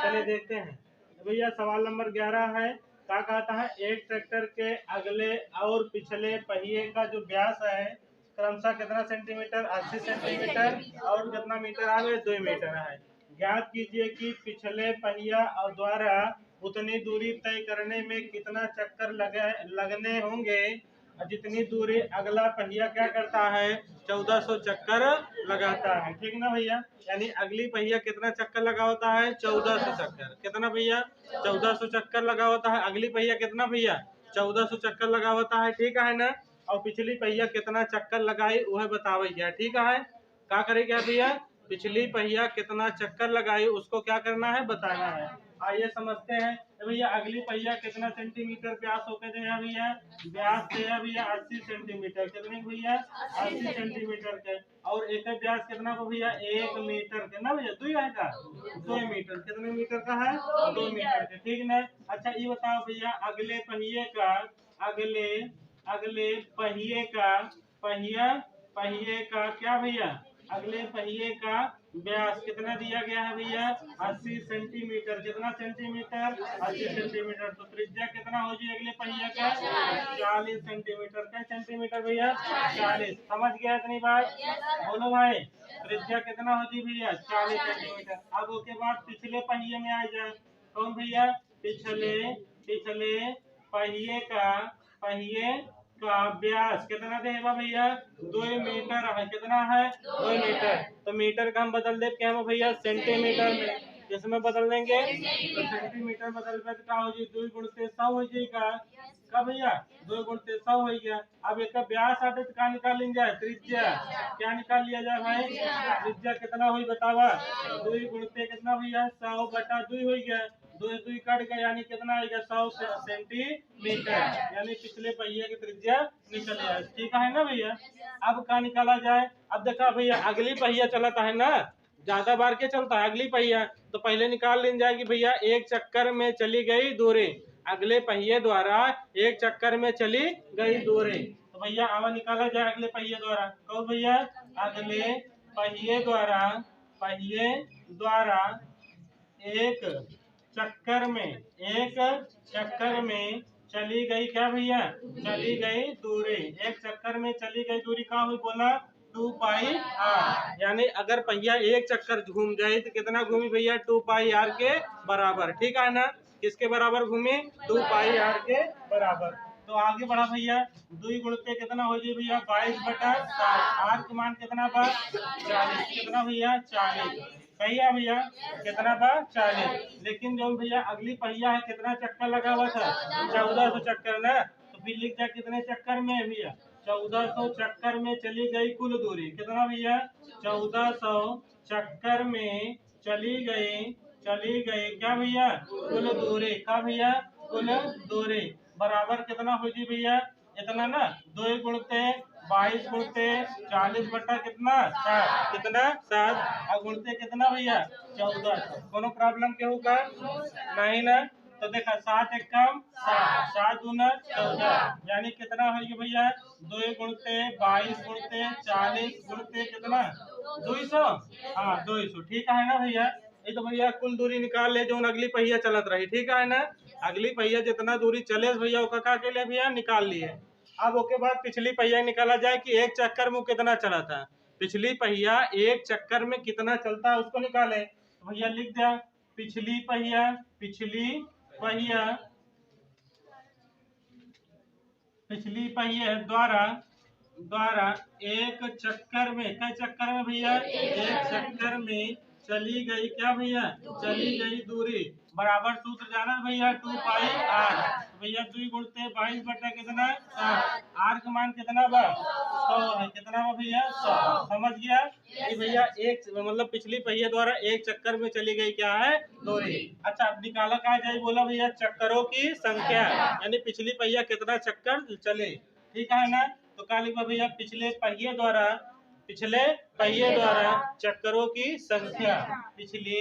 चलिए देखते हैं। तो भैया सवाल नंबर 11 है। क्या कहता है, एक ट्रैक्टर के अगले और पिछले पहिए का जो व्यास है क्रमशः कितना सेंटीमीटर, 80 सेंटीमीटर और कितना मीटर आ गए, 2 मीटर है। ज्ञात कीजिए कि पिछले पहिया और द्वारा उतनी दूरी तय करने में कितना चक्कर लगने होंगे, जितनी दूरी अगला पहिया क्या करता है, 1400 चक्कर लगाता है। ठीक ना भैया, यानी अगली पहिया कितना चक्कर लगा होता है, 1400 चक्कर। कितना भैया, 1400 चक्कर लगा होता है। अगली पहिया कितना भैया, 1400 चक्कर लगा होता है। ठीक है ना। और पिछली पहिया कितना चक्कर लगाई वह बताइए। ठीक है, क्या करेगा भैया, पिछली पहिया कितना चक्कर लगाई उसको क्या करना है, बताना है। आइए समझते हैं। भैया अगली पहिया कितना सेंटीमीटर व्यास होकर दिया भैया, व्यास दिया भैया 80 सेंटीमीटर। कितने भैया, 80 सेंटीमीटर के। और एक व्यास कितना को भैया, 1 मीटर के ना भैया, 2 है का 2 मीटर। कितने मीटर का है, 2 मीटर के। ठीक ना। अच्छा ये बताओ भैया अगले पहिए का, अगले अगले पहिए का पहिए का क्या भैया, अगले पहिए का व्यास कितना दिया गया है भैया, 80 सेंटीमीटर। कितना सेंटीमीटर, 80 सेंटीमीटर। तो त्रिज्या कितना हो जाए अगले पहिए का, 40 सेंटीमीटर। क्या सेंटीमीटर भैया, 40। समझ गया इतनी बात, बोलो भाई। त्रिज्या कितना हो जाए भैया, 40 सेंटीमीटर। अब उसके बाद पिछले पहिए में आ जाए। कौन भैया, पिछले पहिए का व्यास कितना देगा भैया, 2 मीटर है। कितना है, 2 मीटर। तो मीटर का हम बदल दे क्या भैया, सेंटीमीटर में। इसमें बदल देंगे तो सेंटीमीटर बदल कर क्या हो जाए, 2 गुणित 100 हो जाएगा। क्या भैया, 2 गुणित 100 हो गया। अब एक व्यास आते तो क्या निकाल लिया जाए, त्रिज्या। क्या निकाल लिया जाए भाई, त्रिज्या कितना हुई बतावा, 2 गुणित कितना भैया, 100 बटा 2 हो गया। 2 कट गया यानी कितना आएगा, 100 सेंटीमीटर। यानी पिछले पहिए की त्रिज्या निकल जाए। ठीक है ना भैया। अब क्या निकाला जाए, अब देखा भैया अगली पहिया चलता है ना, ज्यादा बार के चलता है अगली पहिया। तो पहले निकाल ली जाएगी भैया एक चक्कर में चली गई दूरी, अगले पहिए द्वारा एक चक्कर में चली गई दूरी। तो भैया आवा निकाला जाए अगले पहिए द्वारा। कहो भैया, अगले पहिए द्वारा एक चक्कर में चली गई क्या भैया, चली गई दूरी। एक चक्कर में चली गई दूरी कहाँ हुई बोला, 2 पाई आर। यानी अगर पहिया एक चक्कर घूम जाए तो कितना घूमी भैया, 2 पाई आर के बराबर। ठीक है ना, किसके बराबर घूमी, 2 पाई आर के बराबर। तो आगे बढ़ा भैया, 2 गुणते कितना हो जाए भैया, 22 बटा 7। आर का मान कितना बा, 40। कितना भैया, 40। सही है भैया, कितना बा, 40। लेकिन जो भैया अगली पहिया है कितना चक्कर लगा हुआ था, 1400 चक्कर ना। तो फिर लिख जाए कितने चक्कर में है भैया, 1400 चक्कर में चली गई कुल दूरी। कितना भैया, 1400 चक्कर में चली गई क्या भैया, कुल दूरी। क्या भैया, कुल दूरी बराबर कितना हो जी भैया, इतना ना, 2 गुणते 22 गुणते 40 बटा कितना 7। कितना 7। और गुणते कितना भैया, 1400। कोनो प्रॉब्लम केहू का नहीं ना। तो देखा 7 एक कम 7, 7 दूना 14। यानी कितना होगी भैया, 2 गुणते 22 गुणते 40 गुणते कितना 200। हाँ 200। ठीक है ना भैया। ये तो भैया कुल दूरी निकाल ले जो अगली पहिया चलत रही। ठीक है ना, अगली पहिया जितना दूरी चले भैया वो का के लिए भैया निकाल लिए। अब उसके बाद पिछली पहिया निकाला जाए कि एक चक्कर में कितना चला था। पिछली पहिया एक चक्कर में कितना चलता है उसको निकाले। तो भैया लिख दिया, पिछली पहिया द्वारा एक चक्कर में, कई चक्कर में भैया, एक चक्कर में चली गई क्या भैया, चली गई दूरी बराबर सूत्र जाना भैया, 2 पाई आर। भैया 2 गुणते 22 बटा कितना 7। आर का मान कितना बा, 100 है। कितना बा भैया, 100। समझ गया कि भैया एक मतलब पिछली पहिया द्वारा एक चक्कर में चली गई क्या है, दूरी। अच्छा अब निकाला क्या जाए बोला भैया, चक्करों की संख्या, यानी पिछली पहिया कितना चक्कर चले। ठीक है ना। तो क्या लिखा भैया, पिछले पहिए द्वारा चक्करों की संख्या, पिछले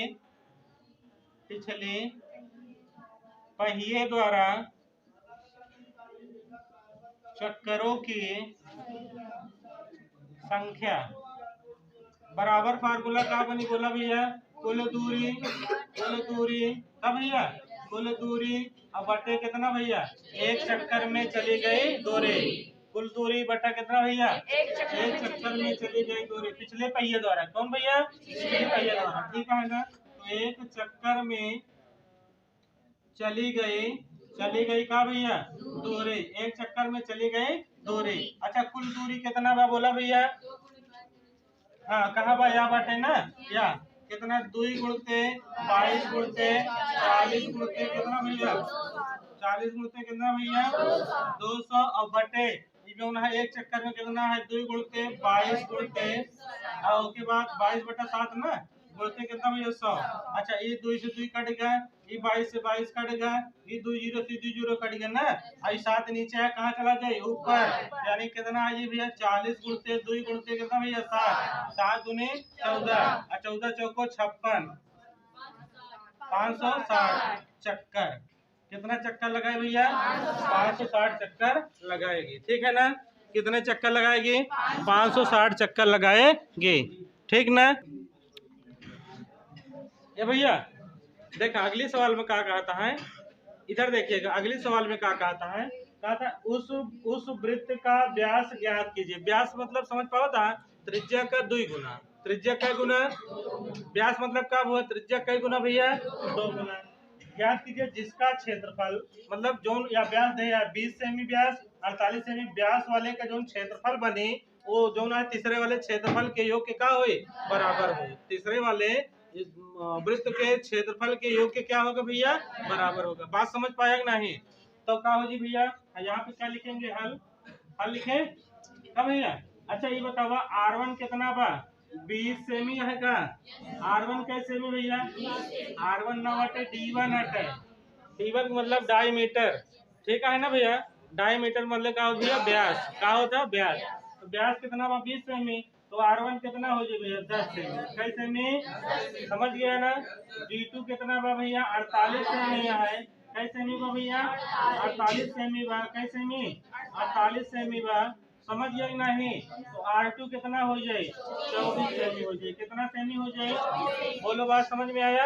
पहिए द्वारा चक्करों की संख्या बराबर फार्मूला क्या बनी बोला भैया, कुल दूरी का भैया कुल दूरी अब बटे कितना भैया एक चक्कर में चली गई दूरी। कुल दूरी बटा कितना भैया एक चक्कर में चली गई दूरी पिछले पहिए द्वारा। कौन भैया पिछले पहिए द्वारा। ठीक है ना। तो एक चक्कर में चली गई का भैया दूरी। एक चक्कर में चली गई दूरी। अच्छा कुल दूरी कितना बा बोला भैया। हाँ कहा बा या बाटे ना या कितना 2 गुणते 22 गुणते 40 गुणते कितना भैया 40 गुणते कितना भैया 200 और बटे जो है एक चक्कर में कितना है 2 गुणते 22 गुणते और उसके बाद 22/7 ना गुणते कितना भैया 100। अच्छा ये 2 से 2 कट गया ये 22 से 22 कट गया ये 2 0 से 2 0 कट गया ना। और 7 नीचे है कहाँ चला जाए ऊपर यानी कितना है ये भैया 40 गुणते 2 गुणते कितना भैया 7 7 दूनी 14 14 चौको 56 560 चक्कर। कितना चक्कर लगाए भैया 560 चक्कर लगाएगी। ठीक है ना। कितने चक्कर लगाएगी 560 चक्कर लगाएगी। ठीक ना। ये भैया देखा अगले सवाल में क्या कहता है। इधर देखिएगा अगले सवाल में क्या कहता है। कहा था उस वृत्त का व्यास ज्ञात कीजिए। व्यास मतलब समझ पाओ था त्रिज्या का 2 गुना। त्रिज्या का गुना व्यास मतलब क्या हुआ त्रिज्या का गुना भैया 2 गुना। ज्ञात कीजिए जिसका क्षेत्रफल मतलब जोन या व्यास दे या 20 सेमी व्यास 48 सेमी व्यास वाले का जो क्षेत्रफल बने वो जो है तीसरे वाले क्षेत्रफल के योग के क्या हुए बराबर हो। तीसरे वाले वृत्त के क्षेत्रफल के योग के क्या होगा भैया बराबर होगा। बात समझ पाया नहीं तो क्या होगी भैया यहाँ पे क्या लिखेंगे हल लिखे क्या भैया। अच्छा ये बतावा R1 कितना बा 20 सेमी है का R1 कैसे सेमी भैया R1 ना हटे D1 हटे। D1 मतलब डायमीटर। ठीक है ना भैया डायमीटर मतलब क्या होता है व्यास क्या होता है व्यास। तो व्यास कितना बा 20 सेमी तो R1 कितना हो जाए भैया 10 सेमी। कई सेमी समझ गया ना। D2 कितना बा भैया 48 सेमी है। कई सेमी बा भैया 48 सेमी बा। कई सेमी 48 सेमी बा समझ गया नहीं। तो R2 कितना हो जाए 24 सेमी हो जाए। कितना सेमी हो जाए बोलो बात समझ में आया।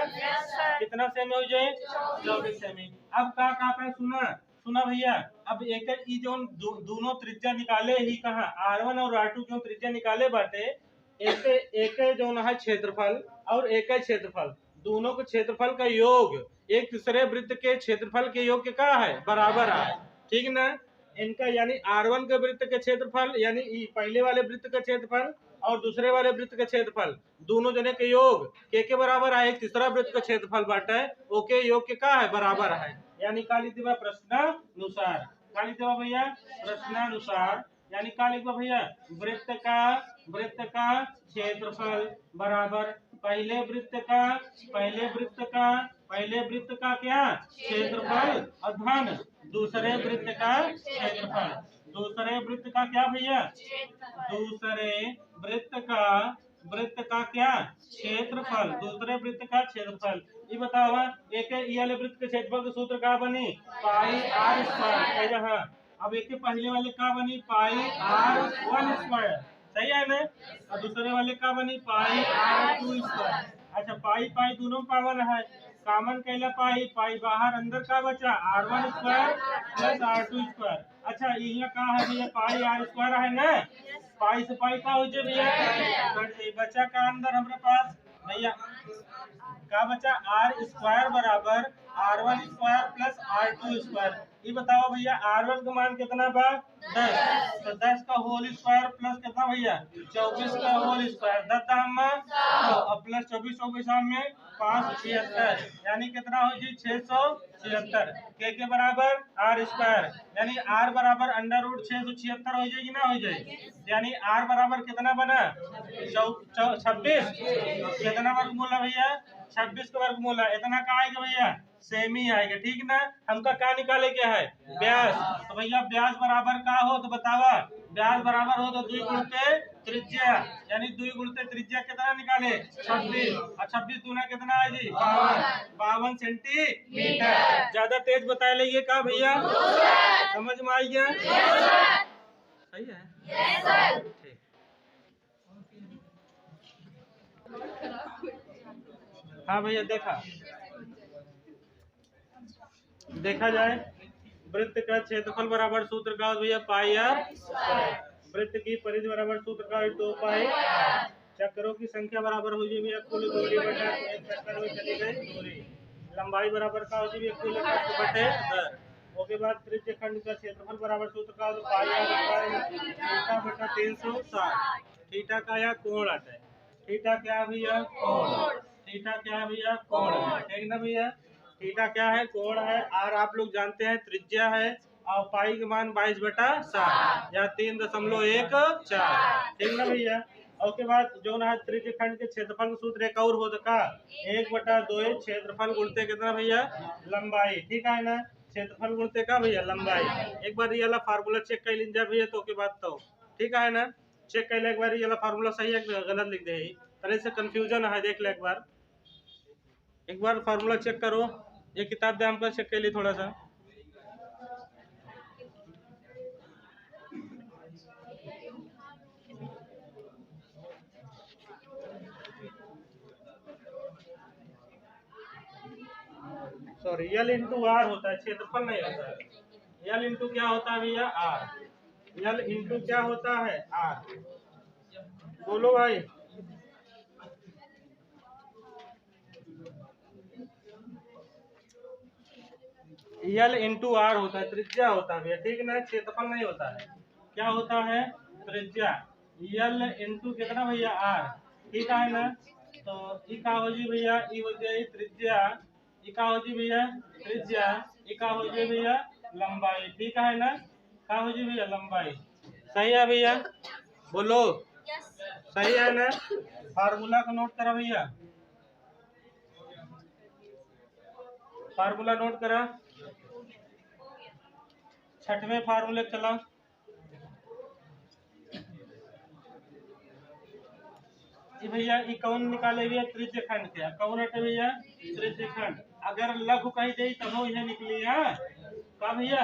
कितना सेमी हो जाए 24 सेमी। अब क्या सुना भैया। अब एक जो दोनों त्रिज्या निकाले ही कहा R1 और R2 जो त्रिज्या निकाले बाटे एक जो है क्षेत्रफल और एक क्षेत्रफल दोनों के क्षेत्रफल का योग एक तीसरे वृत्त के क्षेत्रफल के योग के क्या है बराबर है। ठीक ना। इनका यानी R1 के वृत्त के क्षेत्रफल यानी पहले वाले वृत्त का क्षेत्रफल और दूसरे वाले वृत्त का क्षेत्रफल दोनों जने के योग के बराबर है। एक तीसरा वृत्त का क्षेत्रफल बांटा है ओके योग के क्या है बराबर है। यानी का लिख दिया प्रश्नानुसार। का लिख दिया भैया प्रश्नानुसार यानी का लिख भैया वृत्त का क्षेत्रफल बराबर पहले वृत्त का क्या क्षेत्रफल और धन दूसरे वृत्त का क्षेत्रफल। दूसरे वृत्त का क्या भैया दूसरे वृत्त का क्या क्षेत्रफल। दूसरे वृत्त का क्षेत्रफल। ये बताओ एक ये वाले वृत्त के क्षेत्रफल का सूत्र क्या बनी पाई R स्क्वायर। अब एक पहले वाले का बनी पाई R1 स्क्वायर सही है ना। और दूसरे वाले का बनी पाई R2 स्क्वायर। अच्छा पाई दोनों पावन है कॉमन कैला पाई बाहर अंदर का बचा R1 square plus R2 square. अच्छा यहाँ का है भैया पाई R स्क्वायर है ना। पाई से पाई का हो जाए भैया बचा का अंदर हमारे पास भैया का बचा R स्क्वायर बराबर R1 square plus R2 square. ये बताओ भैया R1 का मान कितना बा 10 तो 10 का होल स्क्वायर प्लस कितना भैया 24 का होल स्क्वायर 10 और प्लस 24 में 576 यानी कितना हो जी 676 के बराबर R स्क्वायर यानी R बराबर अंडर रूट 676 हो जाएगी ना हो जाएगी। यानी R बराबर कितना बना 26 कितना वर्गमूल है भैया 26 का वर्गमूल है। इतना का आएगा भैया सेमी आएगा। ठीक ना। हमका क्या निकाले क्या है व्यास। तो भैया व्यास बराबर का हो तो बतावा व्यास बराबर हो तो 2 गुणते त्रिज्या यानी 2 गुणते त्रिज्या कितना निकाले 26 और 26 दूना कितना है जी 52 सेंटीमीटर। ज्यादा तेज बता लेंगे का भैया समझ में आई गया सही है। ठीक हाँ भैया देखा जाए, वृत्त का क्षेत्रफल बराबर सूत्र का भैया पाई आर, वृत्त की परिधि बराबर सूत्र का 2 पाई, चक्रों की संख्या बराबर हो जाएगी कुल दूरी बटा एक चक्कर में चली गई दूरी, लंबाई बराबर का हो जाएगी कुल खंड बटे दर। उसके बाद त्रिज्य खंड का क्षेत्रफल बराबर सूत्र का पाई आर थीटा बटा 360, थीटा का या कोण आता है, थीटा क्या भैया कोण, थीटा क्या भैया कोण है, ठीक ना भैया। थीटा क्या है, कोण है, आर आप लोग जानते हैं त्रिज्या है, और पाई के मान 22/7 या 3.14, ठीक ना भैया। और के बाद जो ना त्रिज्य खंड के क्षेत्रफल का सूत्र एक और होता का 1/2 क्षेत्रफल गुणते कितना भैया लंबाई, ठीक है ना, क्षेत्रफल गुणते का भैया लंबाई। एक बार ये वाला फार्मूला चेक कर लीजिए भैया, तो के बाद तो ठीक है ना, चेक कर ले एक बार ये वाला फार्मूला सही है गलत लिख दे, तरह से कंफ्यूजन है, देख ले एक बार फार्मूला चेक करो, ये किताब दे हमको चेक कर ली थोड़ा सा। सॉरी यल इंटू आर होता है, क्षेत्रफल नहीं होता है, यल इंटू क्या होता है भैया आर, यल इंटू क्या होता है आर, बोलो भाई। यल इंटू आर होता है, त्रिज्या होता है भैया, ठीक ना, क्षेत्रफल नहीं होता है, क्या होता है त्रिज्या, यल इंटू कितना भैया आर, ठीक है ना। तो ई का हो जी भैया, ई हो जाए त्रिज्या, ई का हो जी भैया त्रिज्या, ई का हो जी भैया लंबाई, ठीक है ना, का हो जी भैया लंबाई, सही है भैया, बोलो सही है ना। फार्मूला को नोट करा भैया, फार्मूला नोट करा, छठवें फार्मूले चला, भैया ये कौन निकाले भैया त्रिज्य खंड के, कौन है भैया त्रिज्य खंड, अगर लघु कही जाए तब यह निकली है का भैया,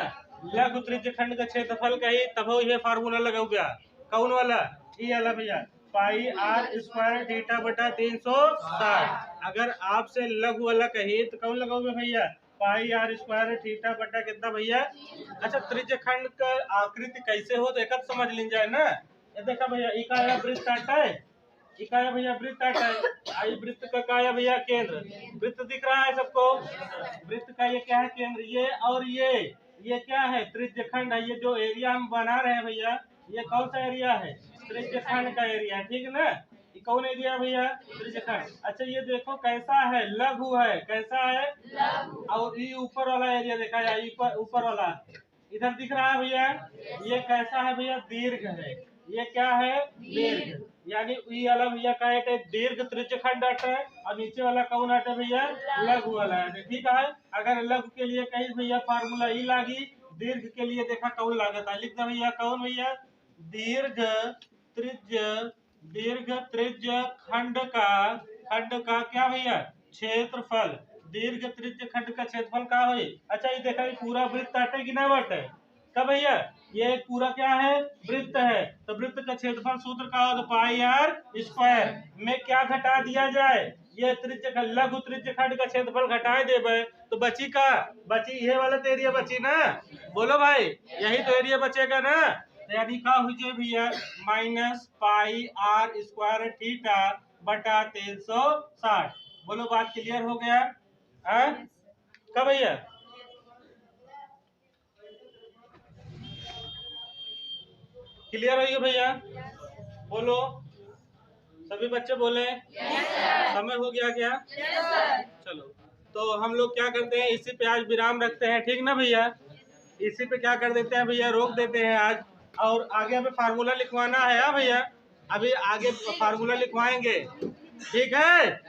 लघु त्रिज्य खंड का क्षेत्रफल कही तब यह फार्मूला लगा गया, कौन वाला ये वाला भैया पाई आर स्क्वायर थीटा बटा 360, अगर आपसे लघु वाला कही तो कौन लगाओगे भैया पाई आर स्क्वायर थीटा बटा कितना भैया। अच्छा त्रिज्य खंड का आकृति कैसे हो तो एक समझ लीन जाए ना, ये देखा भैया इकाया वृत्त आता है, इकाया भैया वृत्त आता है, आई वृत्त का काया भैया केंद्र, वृत्त दिख रहा है सबको, वृत्त का ये क्या है केंद्र, ये और ये क्या है त्रिज्य खंड है, ये जो एरिया हम बना रहे हैं भैया ये कौन सा एरिया है त्रिज्य खंड का एरिया है, ठीक ना, ये कौन एरिया भैया त्रिज्य खंड। अच्छा ये देखो कैसा है लघु है, कैसा है लघु, और ये ऊपर वाला एरिया देखा जाए, ऊपर वाला इधर दिख रहा है भैया, ये कैसा है भैया दीर्घ है, ये क्या है दीर्घ, यानी ये वाला भैया का है दीर्घ त्रिज्य खंड आता है, और नीचे वाला कौन आता है भैया लघु वाला है, ठीक है। अगर लघु के लिए कहीं भैया फार्मूला ई लागी, दीर्घ के लिए देखा कौन लागत है, लिखना भैया कौन भैया दीर्घ त्रिज्य खंड का क्या भैया क्षेत्रफल, दीर्घ त्रिज्य खंड का क्षेत्रफल का हो। अच्छा ये देखा पूरा वृत्त आटे कि ना बटे का भैया, ये पूरा क्या है वृत्त है, तो वृत्त का क्षेत्रफल सूत्र का हो तो पाई आर स्क्वायर में क्या घटा दिया जाए, ये त्रिज्य लघु त्रिज्य खंड का क्षेत्रफल घटाए देवे तो बची का बची ये वाला तो एरिया बची ना, बोलो भाई यही तो एरिया बचेगा ना, यानी का हो जाए भैया minus pi R square theta बटा 360, बोलो बात क्लियर हो गया का भैया। क्लियर हो गया भैया, बोलो सभी बच्चे बोले समय हो गया क्या चलो तो हम लोग क्या करते हैं इसी पे आज विराम रखते हैं, ठीक ना भैया, इसी पे क्या कर देते हैं भैया रोक देते हैं आज, और आगे हमें फार्मूला लिखवाना है भैया, अभी आगे फार्मूला लिखवाएंगे, ठीक है।